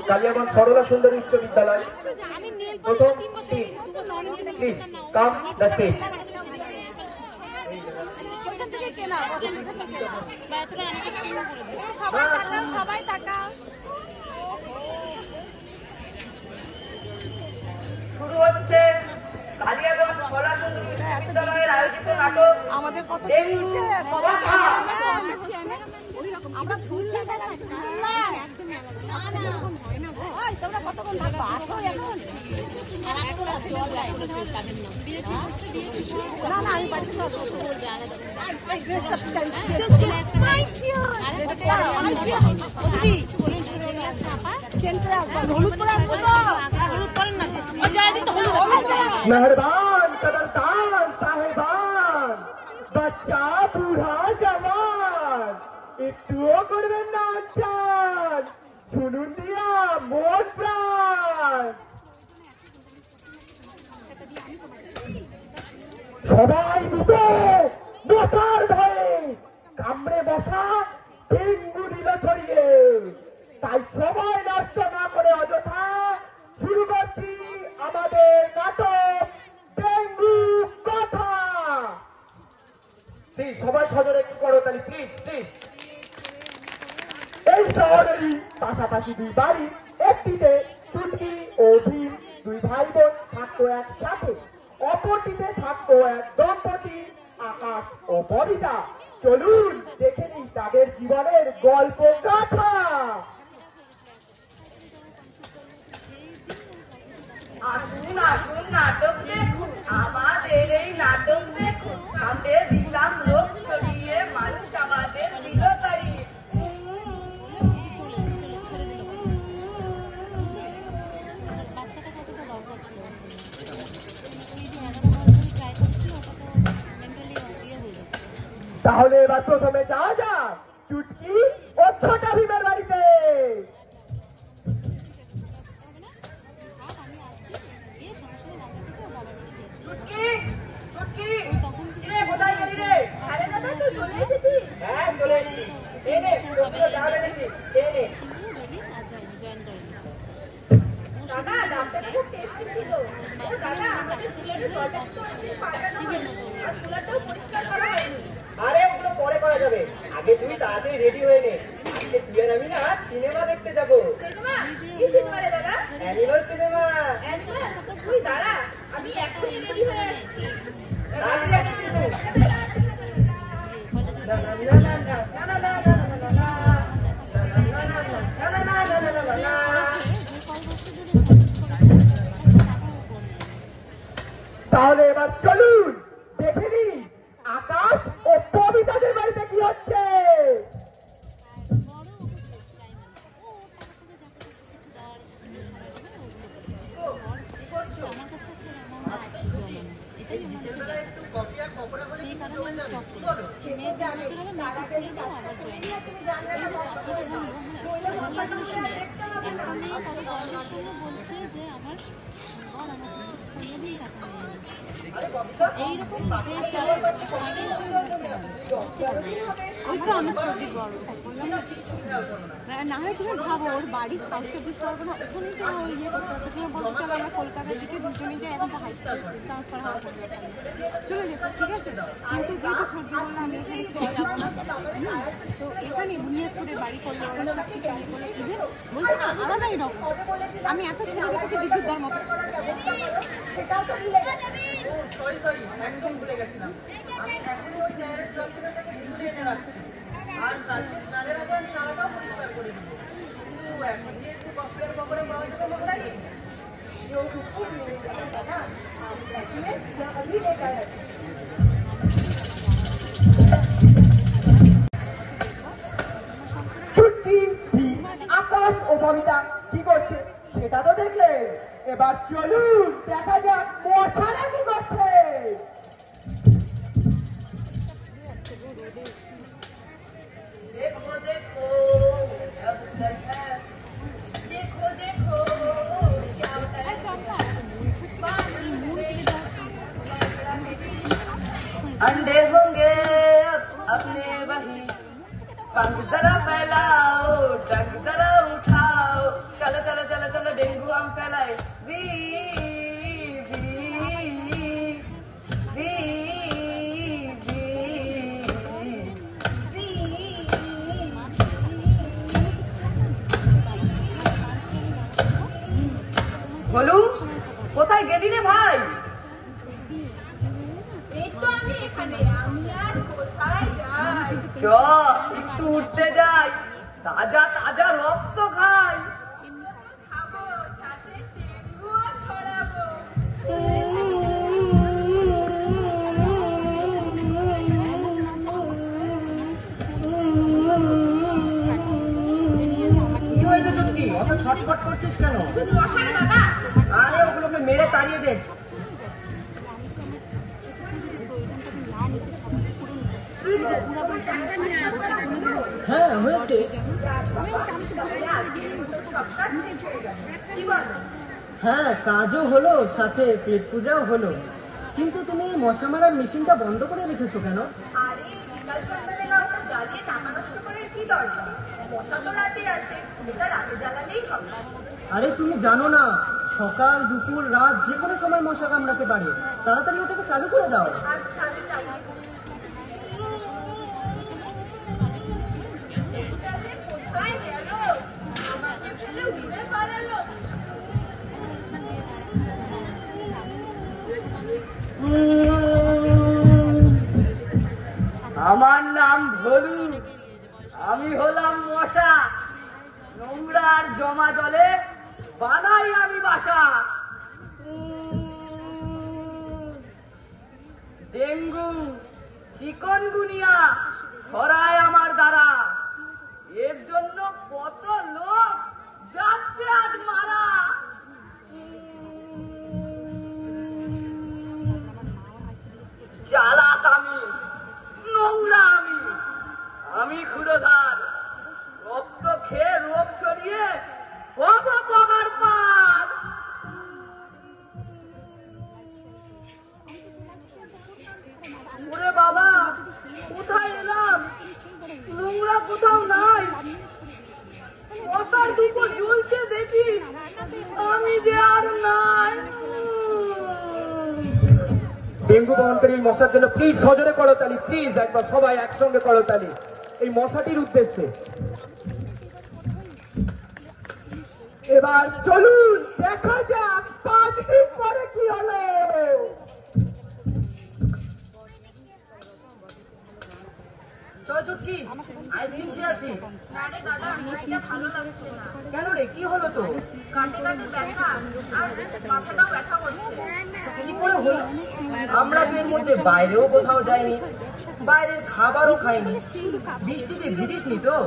কালিয়াগঞ্জ সরলা সুন্দরী উচ্চ বিদ্যালয় প্রথম প্লিজ কাম দ্য স্টেজ। শুরু হচ্ছে কালিয়াগঞ্জ সরলা সুন্দরী উচ্চ বিদ্যালয়ের আয়োজিত নাটক আমাদের কত मेहरबान कदरदान साहेबान बच्चा बूढ़ा जवान একটুও করবেন না আচ্ছান শুনুন দিয়া মোর প্রাণ সবাই মিলে বসার ধরে কামড়ে বসা ডেঙ্গু দিল ছড়িয়ে তাই সবাই নষ্ট না করে অযথা শুরু করছি আমাদের নাটক ডেঙ্গু কথা। প্লিজ সবাই সজোরে একটু করো তালি প্লিজ প্লিজ। এই শহরেরই পাশাপাশি দুই বাড়ি, একটিতে চুটকি ও ভীম দুই ভাই বোন থাকতো একসাথে, অপরটিতে থাকতো এক দম্পতি আকাশ ও ববিতা। চলুন দেখে নিই তাদের জীবনের গল্প গাথা। আসুন আসুন নাটক দেখুন, আমাদের এই নাটক দেখুন, সামনে দিলাম রোগ ছড়িয়ে মানুষ আমাদের দিল তাড়িয়ে। তাহলে এবার প্রথমে যাওয়া যাক চুটকি ও ছোটা ভীমের বাড়িতে। চুটকি চুটকি রে কোথায় গেলি রে? আরে দাদা তুই চলে এসেছিস? হ্যাঁ চলে এসেছি। এই নে তোকে ডাল এনেছি, এই নে। দাদা ডালটা খুব টেস্টি ছিল। ও দাদা আমাদের কুলারের জলটা তো পাল্টানো হয়নি আর কুলারটাও পরিষ্কার করা হয়নি। আরে ওগুলো পরে করা যাবে, আগে তুই তাড়াতাড়ি রেডি হয়ে নে। আজকে তুই আর আমি না সিনেমা দেখতে যাবো। সিনেমা? কি সিনেমা রে দাদা? Animal cinema. অ্যানিমাল? তুই দাঁড়া, আমি এখনই রেডি হয়ে আসছি। তাড়াতাড়ি আসিস কিন্তু। না না না না না না না না না না না। তাহলে এবার চলুন দেখে নিই আকাশ ও ববিতাদের বাড়িতে কি হচ্ছে। ওই তো আমার সর্দি বড় না হয় তুমি ভাবো ওর বাড়ি সাউথ চব্বিশ পরগনা, ওখানেই তো ইয়ে করতে হতো। তুমি বলতে চলো আমরা কলকাতার দিকে দুজনে যাই, এখন তো হাই স্কুল ট্রান্সফার হওয়ার চলে যেত, ঠিক আছে। কিন্তু যেহেতু সর্দি বললো আমি এখানে ছেড়ে যাবো না, তো এখানে বুনিয়াদপুরে বাড়ি করলে ওরা সব কিছু ইয়ে করলে ইভেন বলছি না আলাদাই রকম। আমি এত ছেলে দেখেছি বিদ্যুৎ দর মতো। সেটাও তো ভুলে গেছি। সরি সরি একদম ভুলে গেছিলাম। আমি এখনই ওই চেয়ারের জলটাকে ভিজে এনে রাখছি আর কালকে স্নানের আগে আমি নালাটাও পরিষ্কার করে দিব। কিন্তু এখন যে একটু কফির কপরে পাওয়া যাবে মোটাই চুটকি আকাশ ও ববিতা কি করছে সেটা তো দেখলে, এবার চলুন দেখা যাক মশারা কি করছে। देखो देखो देखो देखो क्या होता है। अंडे होंगे अपने वही पंख जरा फैलाओ, डंक जरा उठाओ, বলু কোথায় গেলি রে ভাই? এই তো আমি এখানে, আমি আর কোথায় যাই? চ একটু উঠতে যাই, তাজা তাজা রক্ত খাই। খাবো, সাথে ডেঙ্গুও ছড়াবো। কি হয়েছে চুটকি? অত ছটফট করছিস কেন? খুব মশারে বাবা। আরে ওগুলোকে মেরে তাড়িয়ে দে। হ্যাঁ হয়েছে। হ্যাঁ কাজও হলো, সাথে পেট পূজাও হলো। কিন্তু তুমি মশা মারার মেশিনটা বন্ধ করে রেখেছো কেন? আরে বিকাল সন্ধ্যাবেলা ওটা জ্বালিয়ে টাকা নষ্ট করে কি দরকার? মশা তো রাতে আসে, এটা রাতে জ্বালালেই হবে। আরে তুমি জানো না, সকাল দুপুর রাত যে কোনো সময় মশা কামড়াতে পারে। তাড়াতাড়ি ওটাকে চালু করে দাও। আচ্ছা আমি চালিয়ে কোথায় গেল? আমাকে ফেলে উড়ে পালালো। আমার নাম ভলু, আমি হলাম মশা। নোংরার জমা জলে বানাই আমি বাসা। ডেঙ্গু চিকনগুনিয়া ছড়ায় আমার দ্বারা। এর জন্য কত লোক যাচ্ছে আজ মারা। চালাক আমি, নোংরা আমি, আমি ক্ষুরধার। রক্ত খেয়ে রোগ ছড়িয়ে হবো পগার পার। ওরে বাবা, কোথায় এলাম? নোংরা কোথাও নাই, মশার দুটো ঝুলছে দেখি, আমি যে আর নাই। ডেঙ্গু বহনকারী এই মশার জন্য প্লিজ সজোরে করতালি, প্লিজ একবার সবাই একসঙ্গে করতালি এই মশাটির উদ্দেশ্যে। এবার চলুন দেখা যাক 5 দিন পরে কি হলো। চল চুটকি, আইসক্রিম খেয়ে আসি। আরে দাদা, এটা ভালো লাগছে না। কেন রে, কি হলো তো? কাটে কাটে ব্যথা আর মাথাটাও ব্যথা করছে। কি করে হলো? আমরা তো এর মধ্যে বাইরেও কোথাও যাইনি, বাইরের খাবারও খাইনি। বৃষ্টিতে ভিজিসনি তো?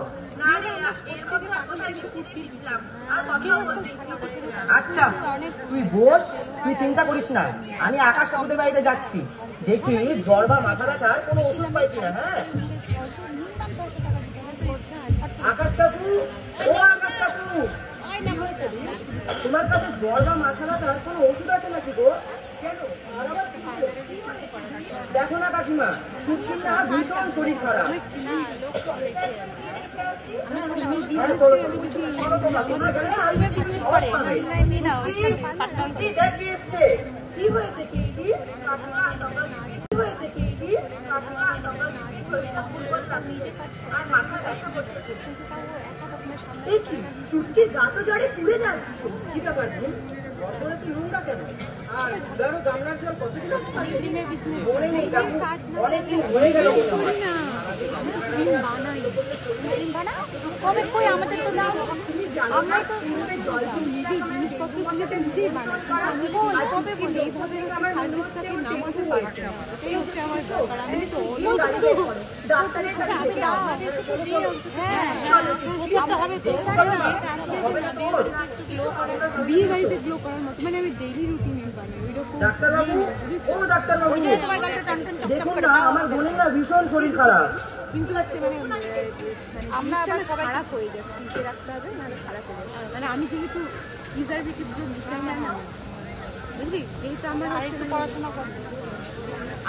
না রে, এর মধ্যে আর কোথায় বৃষ্টি ভিজলাম, আর কথাও বলতে ইচ্ছা করছে না। আচ্ছা তুই বস, তুই চিন্তা করিস না। আমি আকাশ কাকুদের বাড়িতে যাচ্ছি, দেখি জ্বর বা মাথা ব্যথার কোনো ওষুধ পাইছি না। হ্যাঁ আকাশ কাকু, ও আকাশ কাকু, তোমার কাছে জ্বর বা মাথা ব্যথার কোনো ওষুধ আছে নাকি গো? কেন, আর আবার কি হলো? দেখো না কাকিমা, চুটকির না ভীষণ শরীর খারাপ। হ্যাঁ, চলো, চলো। চলো তো কাকিমা, গেলে না আরো কিছু খাওয়ার পাবে। চুটকি, দেখ কে এসছে। কি হয়েছে কি? কাকা, বাবা, কি হয়েছে কি? কাকা, বাবা, শরীরটা ফুলকোল লাগছে আর মাথা ব্যথা করছে। এই কি, চুটকির গা তো জ্বরে পুড়ে যাচ্ছে। কি ব্যাপার বোন? বছরে তুই নোংরা কেন? আর ধরো গামলার জল কতদিন মনে নেই কাকু, অনেকদিন হয়ে গেল মনে হয়। কবে কই আমাদের তো দাও, আমরা তো নিজেই জিনিসপত্র কিনে তো নিজেই বানাই। কই কবে বলি এইভাবে সার্ভিসটাকে নামাতে পারছি না, এই হচ্ছে আমার ব্যাপার। আমি তো ডাক্তারের কাছে বিয়ে বাড়িতে গ্লো করার মতো, মানে আমি ডেইলি রুটিনে বানাই ওই রকম। ডাক্তারবাবু, ও ডাক্তারবাবু, দেখুন না আমার বোনের না ভীষণ শরীর খারাপ। কিন্তু হচ্ছে মানে আমরা আবার সবাই খারাপ হয়ে যায়, ফ্রিজে রাখতে হবে নাহলে খারাপ হয়ে যাবে। মানে আমি যেহেতু প্রিজারভেটিভ মিশাই না, বুঝলি, যেহেতু আমরা একটু পড়াশোনা করছি,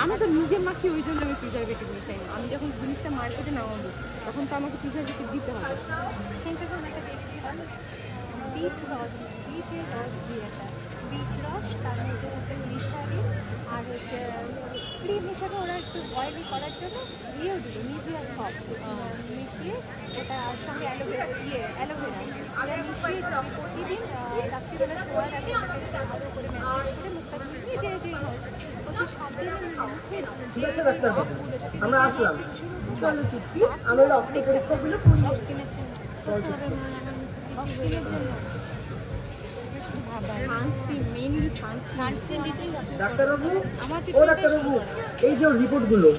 আমি তো নিজে মাখি, ওই জন্য আমি প্রিজারভেটিভ মিশাই না। আমি যখন জিনিসটা মার্কেটে নামাবো তখন তো আমাকে প্রিজারভেটিভ দিতে হবে। সেইটা যখন একটা দেখছিলাম বিট রস, বিটের রস দিয়েটা, বিট রস, তার মধ্যে হচ্ছে গ্লিসারিন আর হচ্ছে ক্রিম হিসাবে ওরা একটু অয়েলি করার জন্য দিয়েও দিল নিভিয়া সফট মিশিয়ে, ওটা আর সঙ্গে অ্যালোভেরা অ্যালোভেরা মিশিয়ে প্রতিদিন রাত্রিবেলা শোয়ার আগে ঠিক আছে ডাক্তারবাবু, আমরা আসলাম। চলো চুটকি, আমরা রক্ত পরীক্ষাগুলো করিয়ে নিই। সানস্ক্রিন দিতেই যাচ্ছে ডাক্তারবাবু, আমার ও ডাক্তারবাবু, এই যে রিপোর্টগুলো।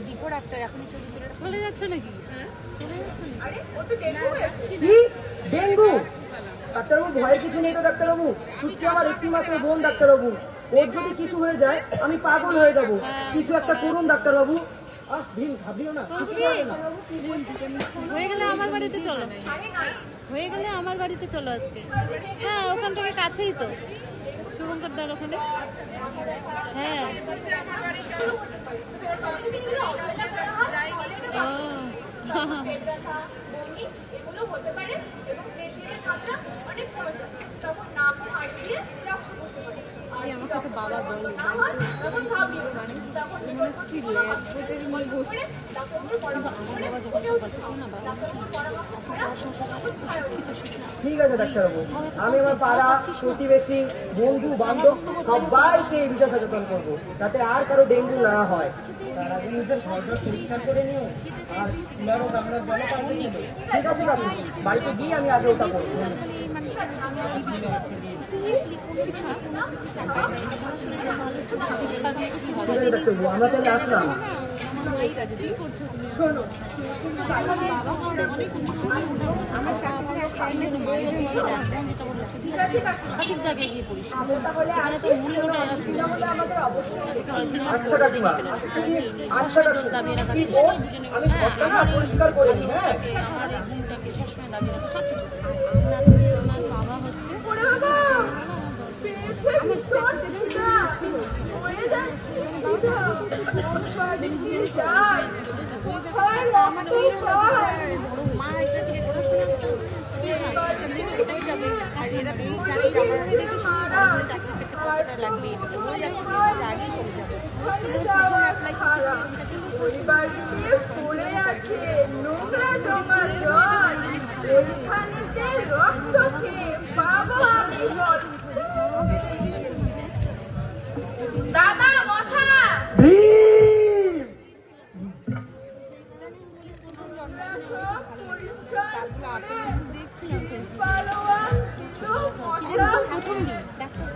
বিফোর আফটার এখনই ছবি তুলে চলে যাচ্ছে নাকি? হ্যাঁ চলে যাচ্ছে নাকি? আরে ও তো ডেঙ্গু হয়েছে। কি ডেঙ্গু? ডাক্তারবাবু ভয়ের কিছু নেই তো ডাক্তারবাবু, চুটকি আমার একটি মাত্র বোন ডাক্তারবাবু, ওর যদি কিছু হয়ে যায় আমি পাগল হয়ে যাব, কিছু একটা করুন ডাক্তারবাবু। ভীম ঘাবড়িও না, কিছু হবে না। হয়ে গেলে আমার বাড়িতে চলো, হয়ে গেলে আমার বাড়িতে চলো আজকে। হ্যাঁ ওখান থেকে কাছেই তো, শুভঙ্কর দার ওখানে। হ্যাঁ এগুলো হতে পারে এবং পেটের মাত্রা অনেক প্রয়োজন। তখন নাম হারিয়ে রক্ত করতে পারে। আমাকে তো বাবা বলে তখন ভাবি তখন কি ল্যাব নিয়ে বসে, কিন্তু আমার বাবা যখন বলতেছিল না বাবা ঠিক আছে ডাক্তারবাবু, আমি আমার পাড়া প্রতিবেশী বন্ধু বান্ধব সবাইকে এই বিষয়ে সচেতন করবো, যাতে আর কারো ডেঙ্গু না হয়। তার আগে নিজের ঘরটা পরিষ্কার করে নিও আর স্কুলেরও আমরা জল পাবো। ঠিক আছে কাকু, বাড়িতে গিয়ে আমি আগে ওটা করবো। ঠিক আছে ডাক্তারবাবু, আমরা তাহলে আসলাম। শোনো সঠিক জায়গায় গিয়ে পড়িস। তাহলে আজকে তাহলে আমাদের অবশ্যই আচ্ছা কাকিমা, আচ্ছা কাকু, কি দোষ? আমি ঘরটা না পরিষ্কার করে নিই। হ্যাঁ আমার এই ঘুমটাকে সবসময় দাবি রাখো সব কিছু। ওনার বাবা হচ্ছে করে বাবা পেয়েছে ভীষণ খিদা হয়ে যাচ্ছে খিদা কোথায় দিয়ে যায় কোথায় রক্ত পায় মা এটা থেকে পড়াশোনা এটাই যাবে। আর এরা এই জানি চাকরি পেতে কতটা লাগবে হয়ে যাচ্ছে, আগেই চলে যাবে। পরিবারকে পড়ে আছে নোংরা জমা জল ওইখানে যে রক্ত খেয়ে পাবো আমি জল। দাদা মশা ভীম! পরিষ্কার করে দেখছিলাম পালোয়া কিছু মশা প্রথম দিন ডাক্তার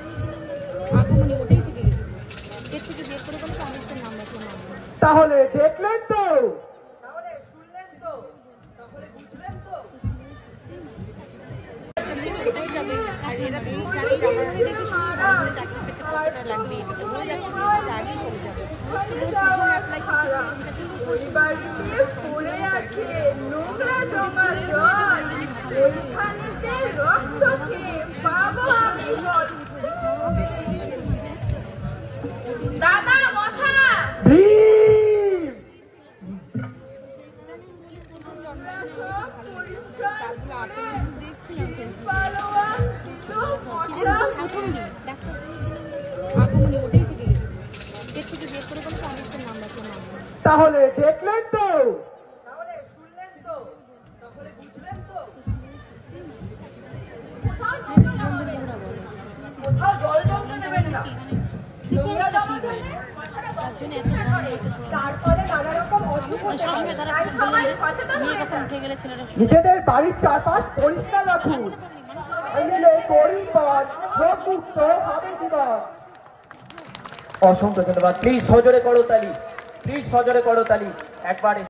আগমনী ওটাই থেকে গেছিল, পেট থেকে বের করে বলে তো আমি একটা নাম রাখলাম। তাহলে দেখলেন তো, তাহলে শুনলেন তো, তাহলে বুঝলেন তো। এটাই যাবে। আর এরা এই জানি চাকরি পেতে কতটা লাগবে হয়ে যাচ্ছে, আগেই চলে যাবে। পরিবারকে পড়ে আছে নোংরা জমা জল ওইখানে যে রক্ত খেয়ে পাবো আমি জল। দাদা মশা ভীম! পরিষ্কার করে দেখছিলাম পালোয়া কিছু মশা প্রথম দিন ডাক্তার আগমনী ওটাই থেকে গেছিল, পেট থেকে বের করে বলে তো আমি একটা নাম রাখলাম। তাহলে দেখলেন তো, তাহলে শুনলেন তো, তাহলে বুঝলেন তো। কোথাও জল জমতে দেবেন না সিকোয়েন্সটা ঠিক হয় না, তার জন্য এত গন্ধ এত তার ফলে নানা রকম অসুখ হতে সবসময় তারা তাই সবাই বললেন সচেতন যে মেয়ে হয়ে কখন যান। উঠে গেলে ছেলেরা নিজেদের বাড়ির চারপাশ পরিষ্কার রাখুন, নিলে পরিবার রোগমুক্ত হবে জীবন। অসংখ্য ধন্যবাদ। প্লিজ সজোরে করো তালি, প্লিজ সজোরে করো তালি একবারে।